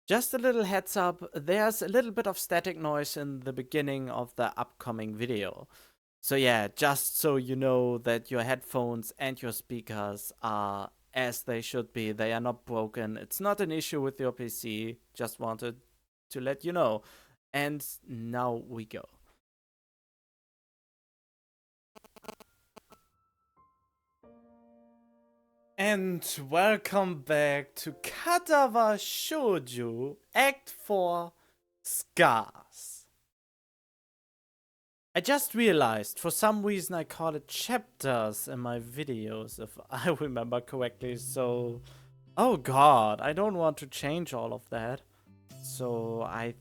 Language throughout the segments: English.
Just a little heads up, there's a little bit of static noise in the beginning of the upcoming video. So yeah, just so you know that your headphones and your speakers are as they should be. They are not broken. It's not an issue with your PC. Just wanted to let you know. And now we go. And welcome back to Katawa Shoujo Act 4 Scars. I just realized for some reason I call it chapters in my videos, if I remember correctly, so. Oh god, I don't want to change all of that. So I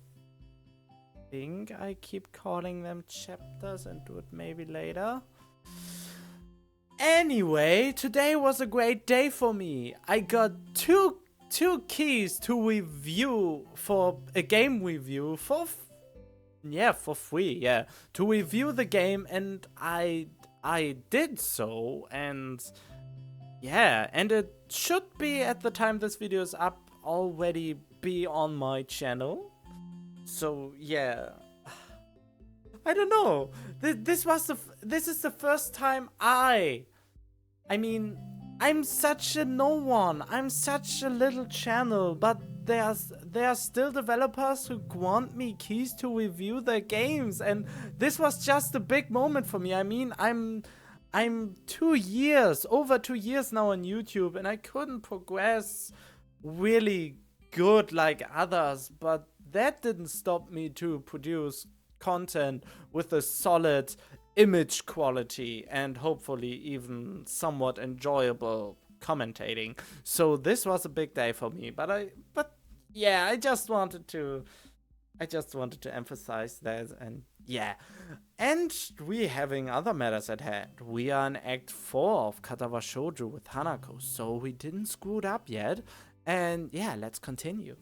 think I keep calling them chapters and do it maybe later. Anyway, today was a great day for me. I got two keys to review for a game review for free, yeah, to review the game, and I did so, and yeah, and it should be, at the time this video is up, already be on my channel. So yeah, I don't know. This is the first time I mean, I'm such a no one. I'm such a little channel, but there are still developers who grant me keys to review their games, and this was just a big moment for me. I mean, I'm over 2 years now on YouTube, and I couldn't progress really good like others, but that didn't stop me to produce content with a solid image quality and hopefully even somewhat enjoyable commentating. So this was a big day for me, but yeah, I just wanted to emphasize that. And yeah, and we having other matters at hand. We are in Act 4 of Katawa Shoujo with Hanako, so we didn't screw it up yet. And yeah, let's continue.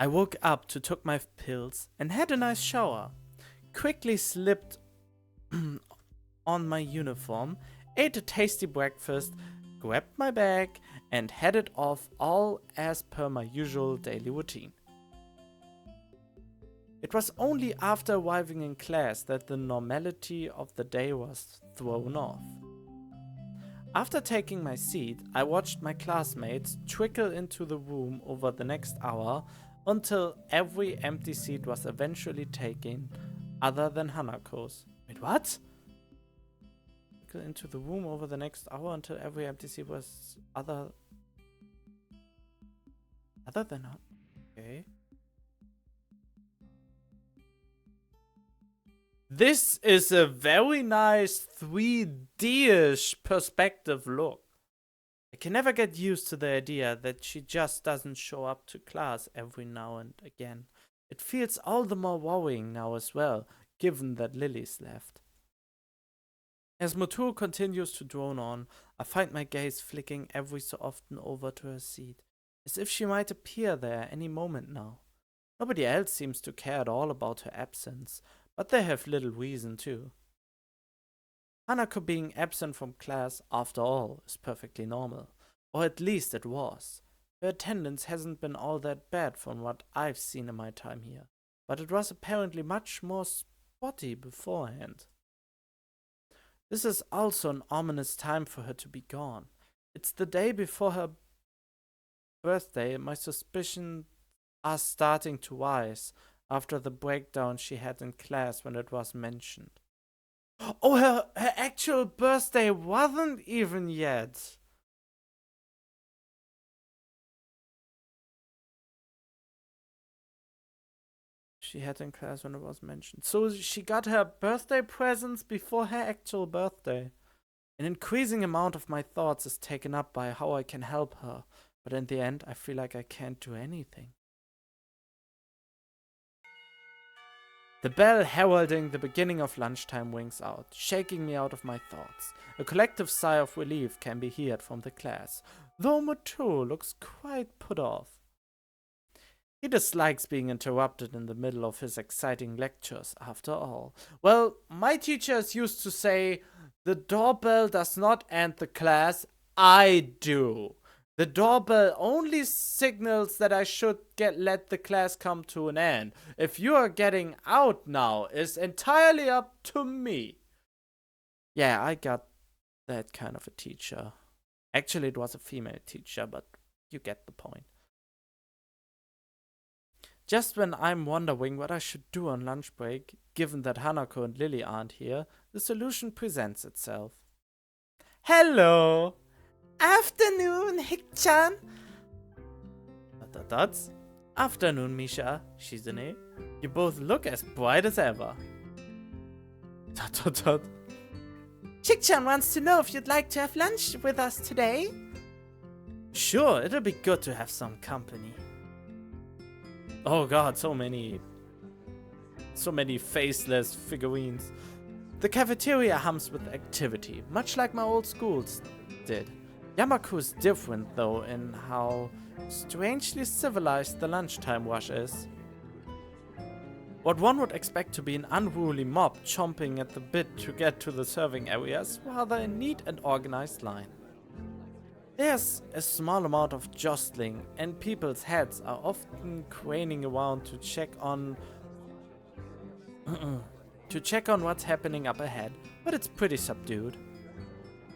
I woke up to took my pills and had a nice shower. Quickly slipped on my uniform, ate a tasty breakfast, grabbed my bag, and headed off, all as per my usual daily routine. It was only after arriving in class that the normality of the day was thrown off. After taking my seat, I watched my classmates trickle into the room over the next hour until every empty seat was eventually taken, other than Hanako's. Wait, what? Trickle into the room over the next hour until every empty seat was other than her. Okay. This is a very nice 3D-ish perspective look. I can never get used to the idea that she just doesn't show up to class every now and again. It feels all the more worrying now as well, given that Lily's left. As Motoro continues to drone on, I find my gaze flicking every so often over to her seat, as if she might appear there any moment now. Nobody else seems to care at all about her absence, but they have little reason to. Hanako being absent from class, after all, is perfectly normal. Or at least it was. Her attendance hasn't been all that bad from what I've seen in my time here, but it was apparently much more spotty beforehand. This is also an ominous time for her to be gone. It's the day before her birthday, and my suspicions are starting to rise after the breakdown she had in class when it was mentioned. Oh, her actual birthday wasn't even yet. She had in class when it was mentioned. So she got her birthday presents before her actual birthday. An increasing amount of my thoughts is taken up by how I can help her, but in the end I feel like I can't do anything. The bell heralding the beginning of lunchtime rings out, shaking me out of my thoughts. A collective sigh of relief can be heard from the class, though Motoro looks quite put off. He dislikes being interrupted in the middle of his exciting lectures, after all. Well, my teachers used to say, the doorbell does not end the class, I do. The doorbell only signals that I should let the class come to an end. If you are getting out now, it's entirely up to me. Yeah, I got that kind of a teacher. Actually, it was a female teacher, but you get the point. Just when I'm wondering what I should do on lunch break, given that Hanako and Lily aren't here, the solution presents itself. Hello! Afternoon, Hik-chan! That's afternoon, Misha, Shizune. You both look as bright as ever. Hik-chan wants to know if you'd like to have lunch with us today. Sure, it'll be good to have some company. Oh god, so many faceless figurines. The cafeteria hums with activity, much like my old schools did. Yamaku's different, though, in how strangely civilized the lunchtime rush is. What one would expect to be an unruly mob chomping at the bit to get to the serving areas, rather a neat and organized line. There's a small amount of jostling, and people's heads are often craning around to check on what's happening up ahead, but it's pretty subdued.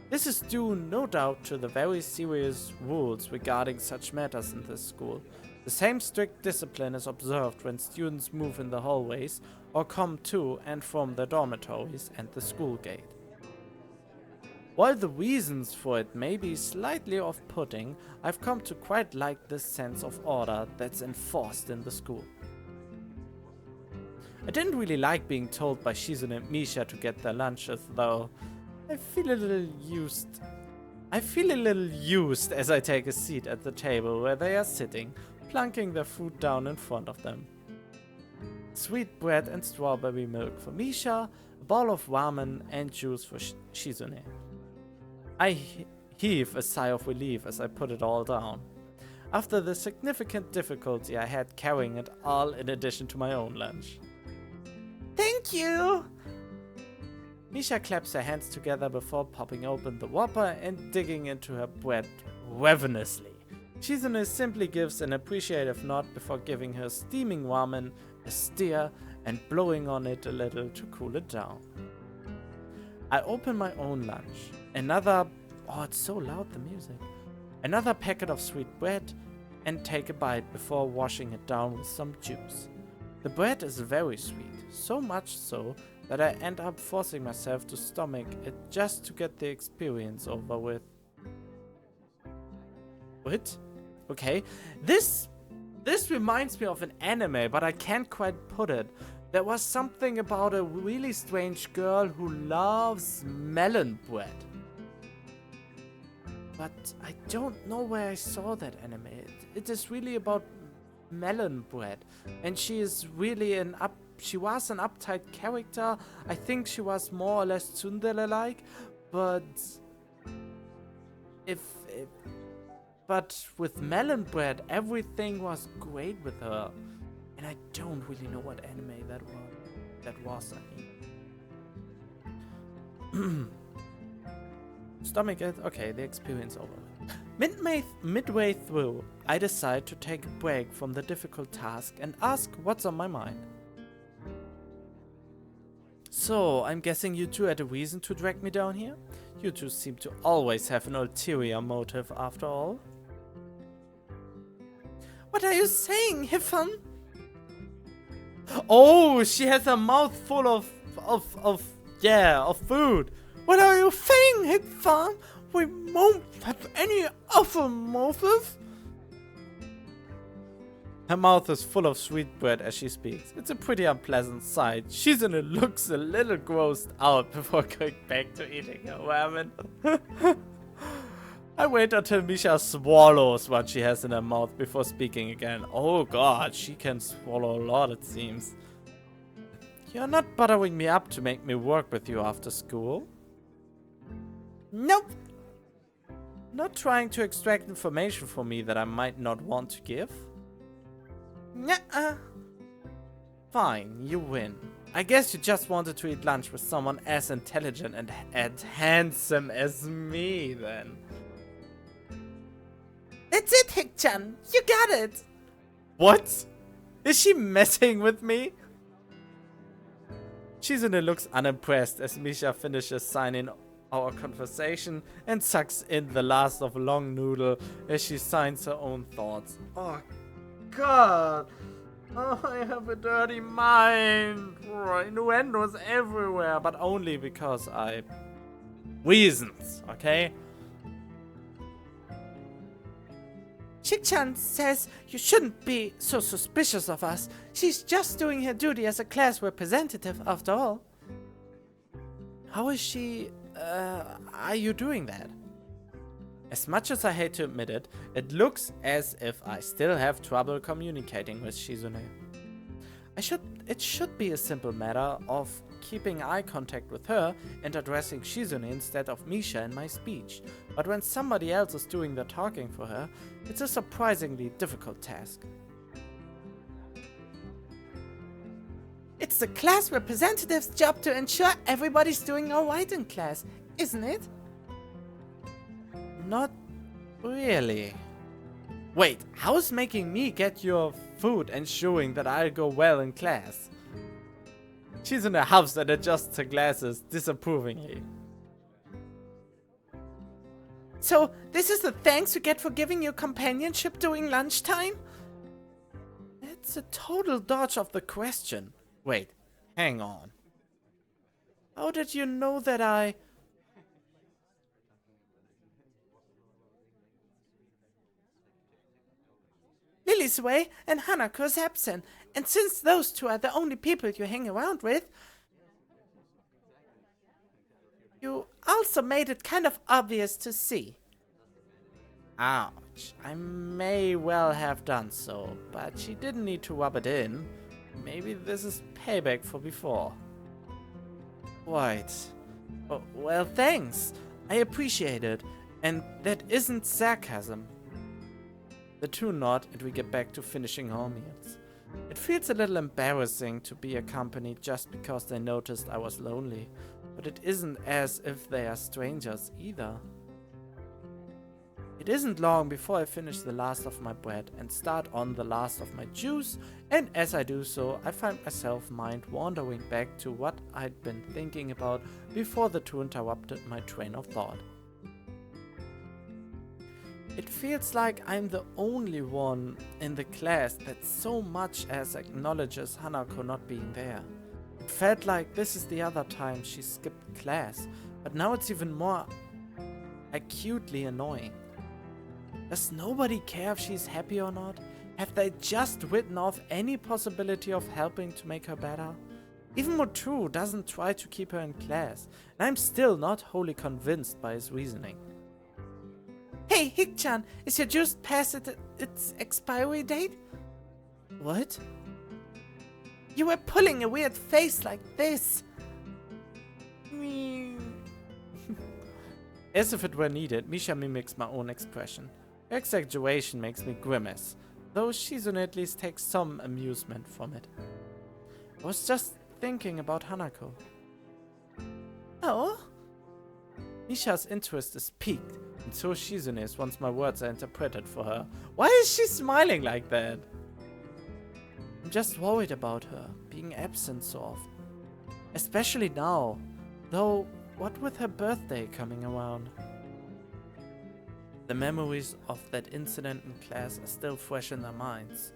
This is due, no doubt, to the very serious rules regarding such matters in this school. The same strict discipline is observed when students move in the hallways or come to and from their dormitories and the school gate. While the reasons for it may be slightly off-putting, I've come to quite like this sense of order that's enforced in the school. I didn't really like being told by Shizune and Misha to get their lunches, though. I feel a little used as I take a seat at the table where they are sitting, plunking their food down in front of them. Sweet bread and strawberry milk for Misha, a bowl of ramen and juice for Shizune. I heave a sigh of relief as I put it all down, after the significant difficulty I had carrying it all in addition to my own lunch. Thank you! Misha claps her hands together before popping open the Whopper and digging into her bread ravenously. Shizune simply gives an appreciative nod before giving her steaming ramen a stir and blowing on it a little to cool it down. I open my own lunch. It's so loud, the music. Another packet of sweet bread and take a bite before washing it down with some juice. The bread is very sweet, so much so that I end up forcing myself to stomach it just to get the experience over with. What? Okay, this reminds me of an anime, but I can't quite put it. There was something about a really strange girl who loves melon bread. But I don't know where I saw that anime. It is really about melon bread, and she was an uptight character. I think she was more or less tsundere-like, but with melon bread, everything was great with her, and I don't really know what anime that was. I mean, stomach it. Okay, the experience over. Midway through, I decide to take a break from the difficult task and ask what's on my mind. So, I'm guessing you two had a reason to drag me down here? You two seem to always have an ulterior motive after all. What are you saying, Hifan? Oh, she has a mouth full of food. What are you saying, Hifan? We won't have any other motive. Her mouth is full of sweet bread as she speaks. It's a pretty unpleasant sight. Shizune looks a little grossed out before going back to eating her ramen. I wait until Misha swallows what she has in her mouth before speaking again. Oh god, she can swallow a lot, it seems. You're not buttering me up to make me work with you after school? Nope. Not trying to extract information from me that I might not want to give? Nuh-uh. Fine, you win. I guess you just wanted to eat lunch with someone as intelligent and as handsome as me, then. That's it, Hik-chan. You got it. What? Is she messing with me? Shizune looks unimpressed as Misha finishes signing our conversation and sucks in the last of long noodle as she signs her own thoughts. Oh god! Oh, I have a dirty mind! Innuendos everywhere, but only because I... reasons, okay? Hik-chan says you shouldn't be so suspicious of us. She's just doing her duty as a class representative after all. How is she... are you doing that? As much as I hate to admit it, it looks as if I still have trouble communicating with Shizune. It should be a simple matter of keeping eye contact with her and addressing Shizune instead of Misha in my speech, but when somebody else is doing the talking for her, it's a surprisingly difficult task. It's the class representative's job to ensure everybody's doing alright in class, isn't it? Not really. Wait, how's making me get your food ensuring that I'll go well in class? She's in a house and adjusts her glasses disapprovingly. So, this is the thanks you get for giving you companionship during lunchtime? It's a total dodge of the question. Wait, hang on. How did you know that I... Lily's away and Hanako's absent, and since those two are the only people you hang around with, you also made it kind of obvious to see. Ouch. I may well have done so, but she didn't need to rub it in. Maybe this is payback for before. Right. Oh, well, thanks. I appreciate it. And that isn't sarcasm. The two nod and we get back to finishing our meals. It feels a little embarrassing to be accompanied just because they noticed I was lonely, but it isn't as if they are strangers either. It isn't long before I finish the last of my bread and start on the last of my juice, and as I do so, I find myself mind wandering back to what I'd been thinking about before the two interrupted my train of thought. It feels like I'm the only one in the class that so much as acknowledges Hanako not being there. It felt like this is the other time she skipped class, but now it's even more acutely annoying. Does nobody care if she's happy or not? Have they just written off any possibility of helping to make her better? Even Motru doesn't try to keep her in class, and I'm still not wholly convinced by his reasoning. Hey, Hik-chan, is your juice past its expiry date? What? You were pulling a weird face like this. As if it were needed, Misha mimics my own expression. Her exaggeration makes me grimace, though Shizune at least takes some amusement from it. I was just thinking about Hanako. Oh? Misha's interest is piqued, and so Shizune is once my words are interpreted for her. Why is she smiling like that? I'm just worried about her being absent so often. Especially now, though what with her birthday coming around. The memories of that incident in class are still fresh in their minds.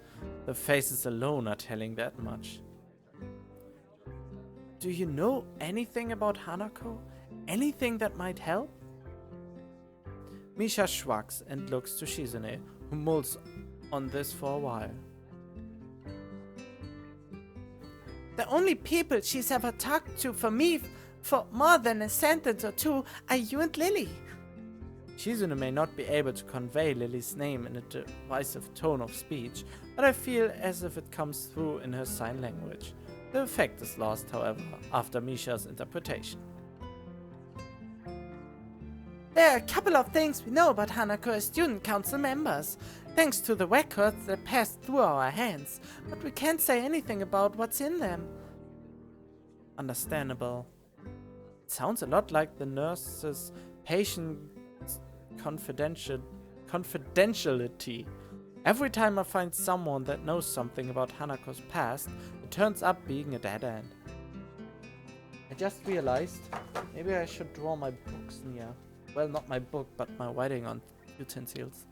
The faces alone are telling that much. Do you know anything about Hanako? Anything that might help? Misha shrugs and looks to Shizune, who mulls on this for a while. The only people she's ever talked to for me for more than a sentence or two are you and Lily. Shizune may not be able to convey Lily's name in a derisive tone of speech, but I feel as if it comes through in her sign language. The effect is lost, however, after Misha's interpretation. There are a couple of things we know about Hanako as student council members, thanks to the records that passed through our hands, but we can't say anything about what's in them. Understandable. It sounds a lot like the nurse's patient confidentiality. Every time I find someone that knows something about Hanako's past, it turns up being a dead end. I just realized maybe I should draw my books near. Well, not my book, but my writing on utensils.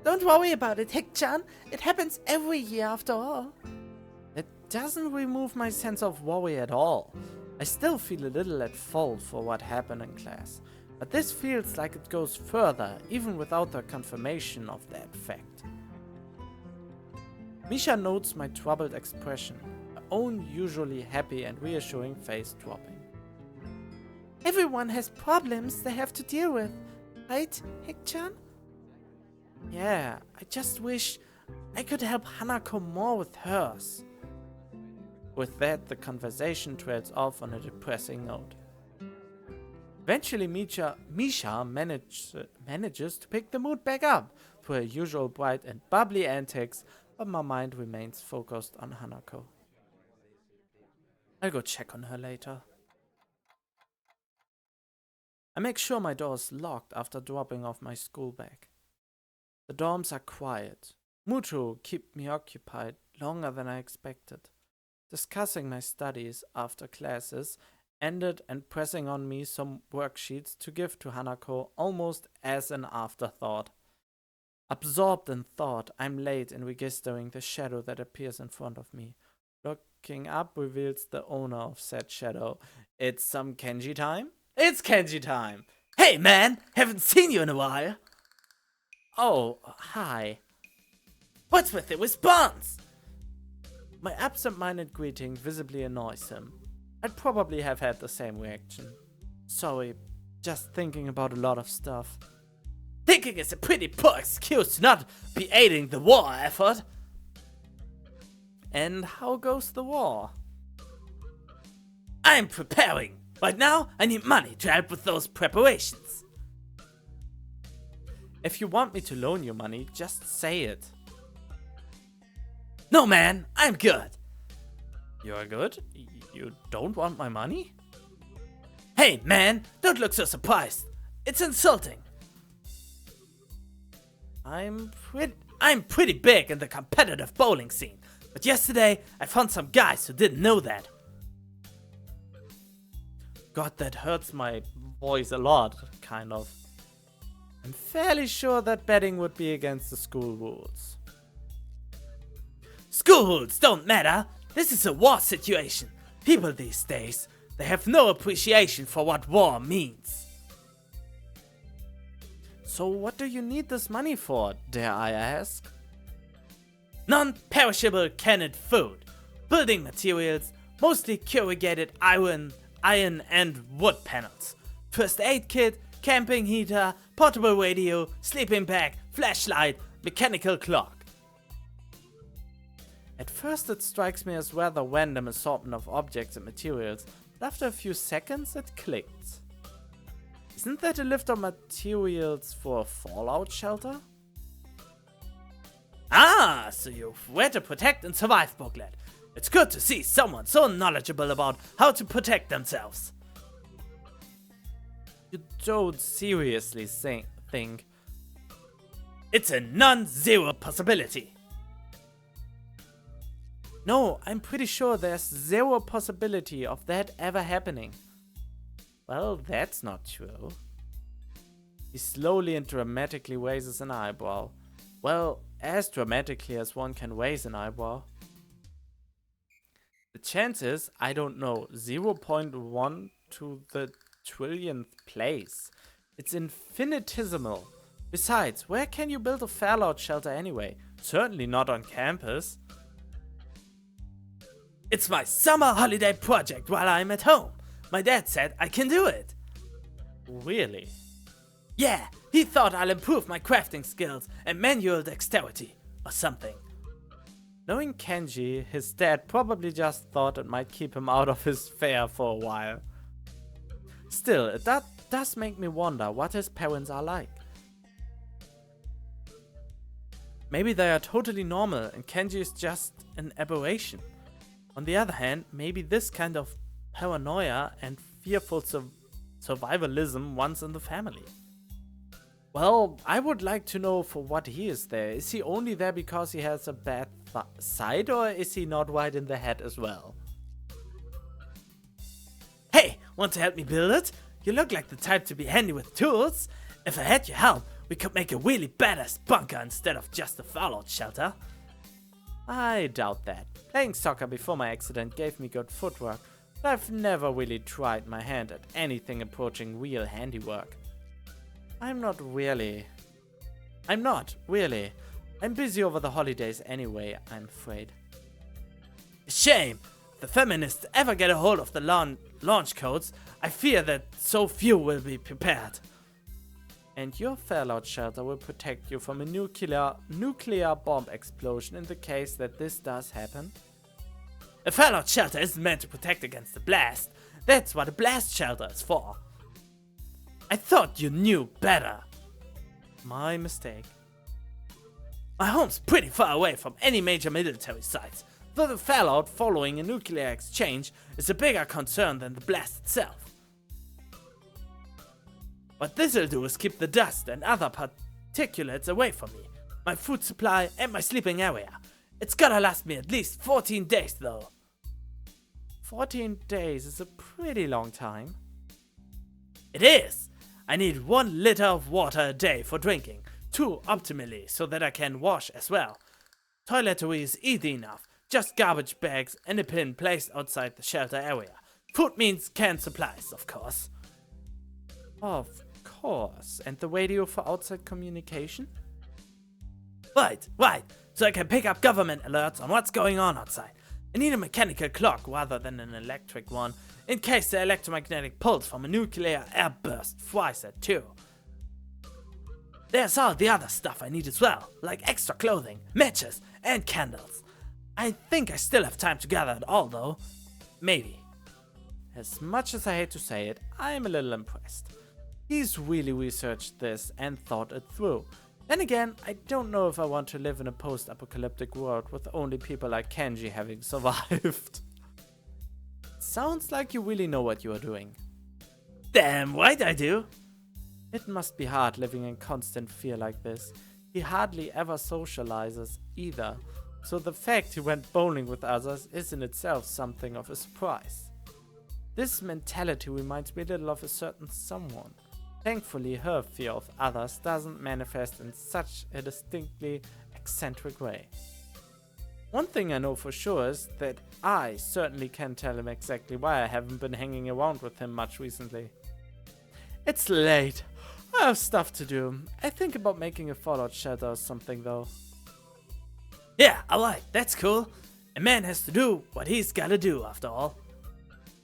Don't worry about it, Hick-chan. It happens every year after all. It doesn't remove my sense of worry at all. I still feel a little at fault for what happened in class. But this feels like it goes further, even without the confirmation of that fact. Misha notes my troubled expression, her own usually happy and reassuring face dropping. Everyone has problems they have to deal with, right, Hick-chan? Yeah, I just wish I could help Hanako more with hers. With that, the conversation trails off on a depressing note. Eventually, Misha manages to pick the mood back up to her usual bright and bubbly antics, but my mind remains focused on Hanako. I'll go check on her later. I make sure my door is locked after dropping off my school bag. The dorms are quiet. Muto kept me occupied longer than I expected. Discussing my studies after classes ended and pressing on me some worksheets to give to Hanako almost as an afterthought. Absorbed in thought, I'm late in registering the shadow that appears in front of me. Looking up reveals the owner of said shadow. It's some Kenji time? It's Kenji time! Hey man, haven't seen you in a while! Oh, hi. What's with the response? My absent-minded greeting visibly annoys him. I'd probably have had the same reaction. Sorry, just thinking about a lot of stuff. Thinking is a pretty poor excuse to not be aiding the war effort. And how goes the war? I'm preparing. Right now, I need money to help with those preparations. If you want me to loan you money, just say it. No man, I'm good. You're good? You don't want my money? Hey man, don't look so surprised. It's insulting. I'm pretty big in the competitive bowling scene, but yesterday I found some guys who didn't know that. God, that hurts my voice a lot, kind of. I'm fairly sure that betting would be against the school rules. School rules don't matter. This is a war situation. People these days, they have no appreciation for what war means. So what do you need this money for, dare I ask? Non-perishable canned food, building materials, mostly corrugated iron and wood panels, first aid kit, camping heater, portable radio, sleeping bag, flashlight, mechanical clock. At first it strikes me as rather random assortment of objects and materials, but after a few seconds it clicked. Isn't that a list of materials for a fallout shelter? Ah, so you've read a Protect and Survive booklet. It's good to see someone so knowledgeable about how to protect themselves. You don't seriously think it's a non-zero possibility. No, I'm pretty sure there's zero possibility of that ever happening. Well, that's not true. He slowly and dramatically raises an eyebrow. Well, as dramatically as one can raise an eyebrow. The chance is, I don't know, 0.1 to the trillionth place. It's infinitesimal. Besides, where can you build a fallout shelter anyway? Certainly not on campus. It's my summer holiday project while I'm at home. My dad said I can do it. Really? Yeah, he thought I'll improve my crafting skills and manual dexterity, or something. Knowing Kenji, his dad probably just thought it might keep him out of his fare for a while. Still, that does make me wonder what his parents are like. Maybe they are totally normal and Kenji is just an aberration. On the other hand, maybe this kind of paranoia and fearful Survivalism runs in the family. Well, I would like to know for what he is there. Is he only there because he has a bad side, or is he not right in the head as well? Hey, want to help me build it? You look like the type to be handy with tools. If I had your help, we could make a really badass bunker instead of just a fallout shelter. I doubt that. Playing soccer before my accident gave me good footwork, but I've never really tried my hand at anything approaching real handiwork. I'm not really. I'm busy over the holidays anyway, I'm afraid. Shame! If the feminists ever get a hold of the launch codes, I fear that so few will be prepared. And your fallout shelter will protect you from a nuclear bomb explosion in the case that this does happen? A fallout shelter isn't meant to protect against a blast. That's what a blast shelter is for. I thought you knew better. My mistake. My home's pretty far away from any major military sites, though the fallout following a nuclear exchange is a bigger concern than the blast itself. What this'll do is keep the dust and other particulates away from me, my food supply and my sleeping area. It's gotta last me at least 14 days though. 14 days is a pretty long time. It is! I need 1 liter of water a day for drinking, 2 optimally so that I can wash as well. Toiletry is easy enough, just garbage bags and a pin placed outside the shelter area. Food means canned supplies, of course. Of course. And the radio for outside communication? Right. So I can pick up government alerts on what's going on outside. I need a mechanical clock rather than an electric one, in case the electromagnetic pulse from a nuclear airburst fries it too. There's all the other stuff I need as well, like extra clothing, matches, and candles. I think I still have time to gather it all though. Maybe. As much as I hate to say it, I'm a little impressed. He's really researched this and thought it through. Then again, I don't know if I want to live in a post-apocalyptic world with only people like Kenji having survived. Sounds like you really know what you are doing. Damn right I do! It must be hard living in constant fear like this. He hardly ever socializes either, so the fact he went bowling with others is in itself something of a surprise. This mentality reminds me a little of a certain someone. Thankfully, her fear of others doesn't manifest in such a distinctly eccentric way. One thing I know for sure is that I certainly can't tell him exactly why I haven't been hanging around with him much recently. It's late. I have stuff to do. I think about making a fallout shelter or something though. Yeah, alright, that's cool. A man has to do what he's gotta do after all.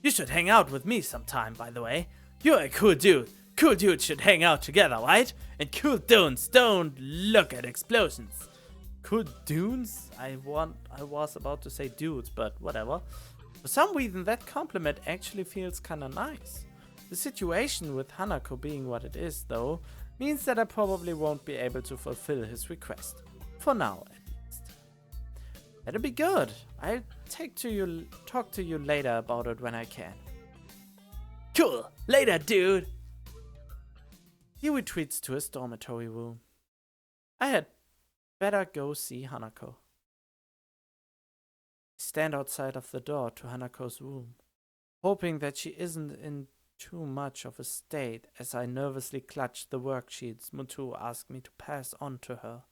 You should hang out with me sometime, by the way. You're a cool dude. Cool dudes should hang out together, right? And cool dudes don't look at explosions. Cool dudes? I was about to say dudes, but whatever. For some reason that compliment actually feels kinda nice. The situation with Hanako being what it is, though, means that I probably won't be able to fulfill his request. For now, at least. That'll be good. I'll talk to you later about it when I can. Cool. Later, dude. He retreats to his dormitory room. I had better go see Hanako. I stand outside of the door to Hanako's room, hoping that she isn't in too much of a state as I nervously clutch the worksheets Mutu asked me to pass on to her.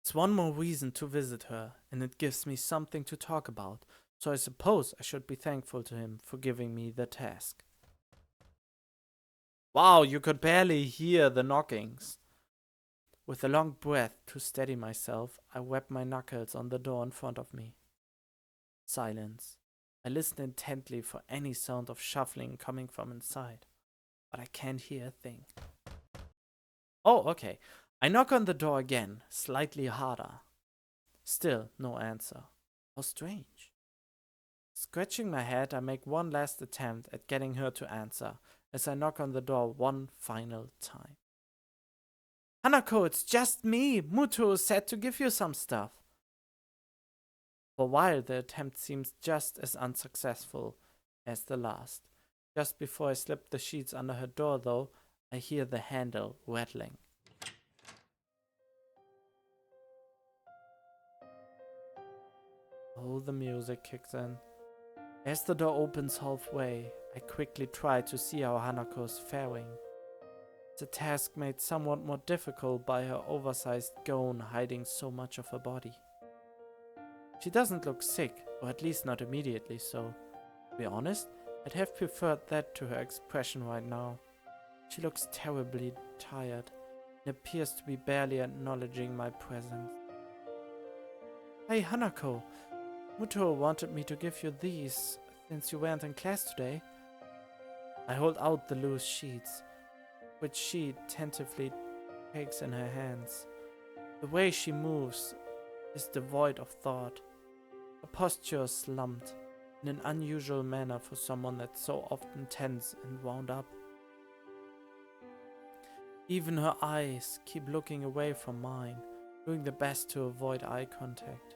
It's one more reason to visit her, and it gives me something to talk about, so I suppose I should be thankful to him for giving me the task. Wow, you could barely hear the knockings. With a long breath to steady myself, I rap my knuckles on the door in front of me. Silence. I listen intently for any sound of shuffling coming from inside, but I can't hear a thing. Oh, okay. I knock on the door again, slightly harder. Still no answer. How strange. Scratching my head, I make one last attempt at getting her to answer as I knock on the door one final time. Hanako, it's just me. Mutu said to give you some stuff. For a while, the attempt seems just as unsuccessful as the last. Just before I slip the sheets under her door, though, I hear the handle rattling. Oh, the music kicks in. As the door opens halfway, I quickly try to see how Hanako's faring. It's a task made somewhat more difficult by her oversized gown hiding so much of her body. She doesn't look sick, or at least not immediately so. To be honest, I'd have preferred that to her expression right now. She looks terribly tired and appears to be barely acknowledging my presence. Hey Hanako, Muto wanted me to give you these since you weren't in class today. I hold out the loose sheets, which she tentatively takes in her hands. The way she moves is devoid of thought. Her posture is slumped in an unusual manner for someone that's so often tense and wound up. Even her eyes keep looking away from mine, doing their best to avoid eye contact.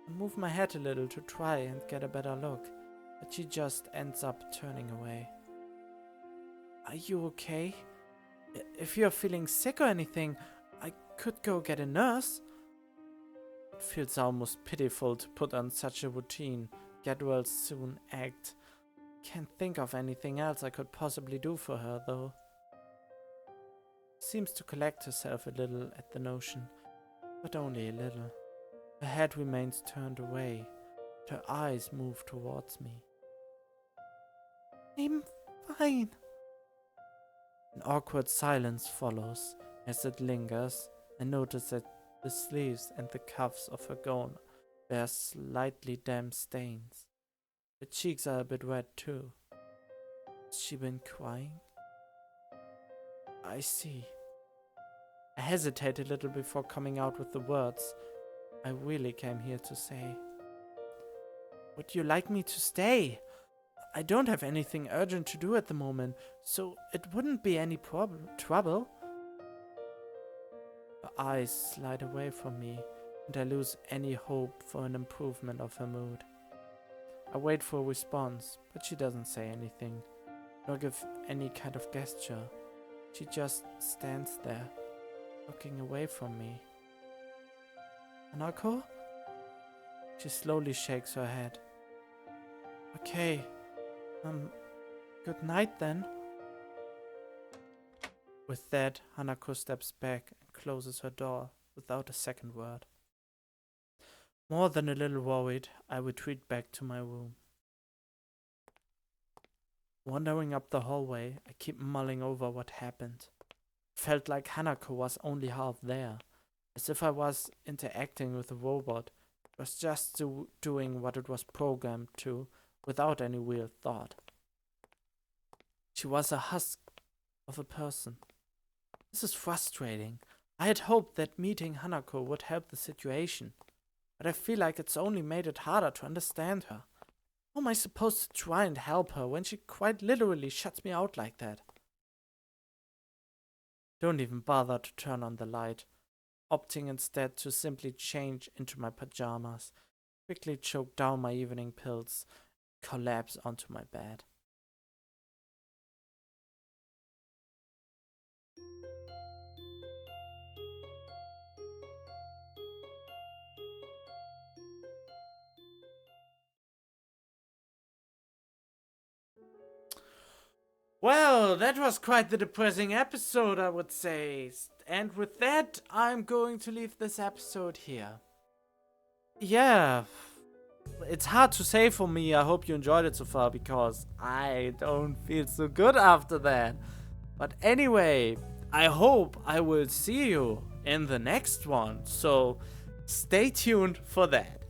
I move my head a little to try and get a better look, but she just ends up turning away. Are you okay? If you're feeling sick or anything, I could go get a nurse. It feels almost pitiful to put on such a routine, get well soon act. Can't think of anything else I could possibly do for her, though. Seems to collect herself a little at the notion, but only a little. Her head remains turned away, but her eyes move towards me. I'm fine. An awkward silence follows. As it lingers, I notice that the sleeves and the cuffs of her gown bear slightly damp stains. Her cheeks are a bit red too. Has she been crying? I see. I hesitate a little before coming out with the words I really came here to say. Would you like me to stay? I don't have anything urgent to do at the moment, so it wouldn't be any trouble. Her eyes slide away from me, and I lose any hope for an improvement of her mood. I wait for a response, but she doesn't say anything, nor give any kind of gesture. She just stands there, looking away from me. Hanako? She slowly shakes her head. Okay, good night then. With that, Hanako steps back and closes her door without a second word. More than a little worried, I retreat back to my room. Wandering up the hallway, I keep mulling over what happened. Felt like Hanako was only half there, as if I was interacting with a robot. It was just doing what it was programmed to, without any real thought. She was a husk of a person. This is frustrating. I had hoped that meeting Hanako would help the situation, but I feel like it's only made it harder to understand her. How am I supposed to try and help her when she quite literally shuts me out like that? Don't even bother to turn on the light, opting instead to simply change into my pajamas, quickly choke down my evening pills, collapse onto my bed. Well, that was quite the depressing episode, I would say. And with that, I'm going to leave this episode here. Yeah, it's hard to say for me. I hope you enjoyed it so far, because I don't feel so good after that. But anyway, I hope I will see you in the next one. So stay tuned for that.